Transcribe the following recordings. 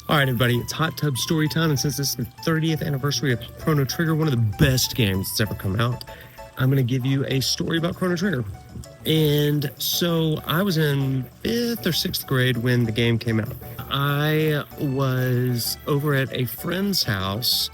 All right, everybody, it's Hot Tub Story Time, and since this is the 30th anniversary of Chrono Trigger, one of the best games that's ever come out, I'm going to give you a story about Chrono Trigger. And so I was in 5th or 6th grade when the game came out. I was over at a friend's house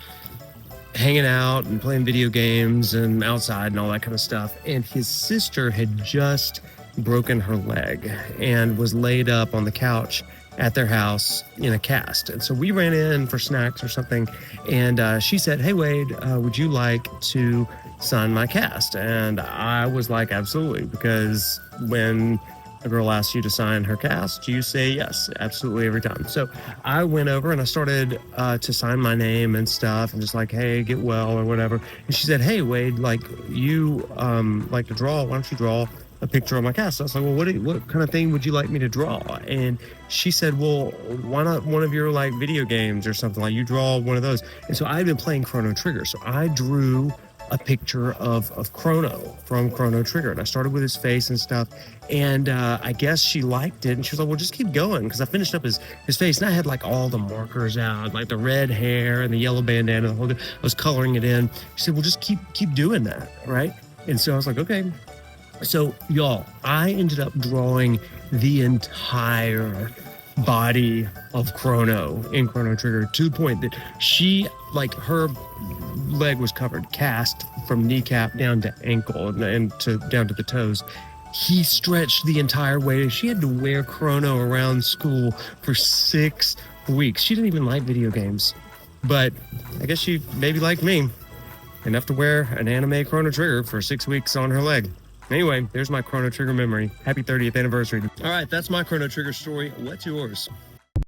hanging out and playing video games and outside and all that kind of stuff. And his sister had just broken her leg and was laid up on the couch at their house in a cast. And so we ran in for snacks or something, and she said, "Hey, Wade, would you like to sign my cast?" And I was like, absolutely, because when a girl asks you to sign her cast, you say yes, absolutely, every time. So I went over and I started to sign my name and stuff, and just like, hey, get well or whatever. And she said, "Hey, Wade, like, you like to draw, why don't you draw a picture of my cast?" I was like, "Well, what kind of thing would you like me to draw?" And she said, "Well, why not one of your like video games or something, like you draw one of those." And so I had been playing Chrono Trigger, so I drew a picture of Chrono from Chrono Trigger, and I started with his face and stuff, and I guess she liked it, and she was like, "Well, just keep going," because I finished up his face, and I had like all the markers out, like the red hair and the yellow bandana, the whole thing. I was coloring it in. She said, "Well, just keep doing that," right? And so I was like, okay. So, y'all, I ended up drawing the entire body of Chrono in Chrono Trigger, to the point that she, like, her leg was covered, cast from kneecap down to ankle and down to the toes. He stretched the entire way. She had to wear Chrono around school for 6 weeks. She didn't even like video games, but I guess she maybe liked me enough to wear an anime Chrono Trigger for 6 weeks on her leg. Anyway, there's my Chrono Trigger memory. Happy 30th anniversary. All right, that's my Chrono Trigger story. What's yours?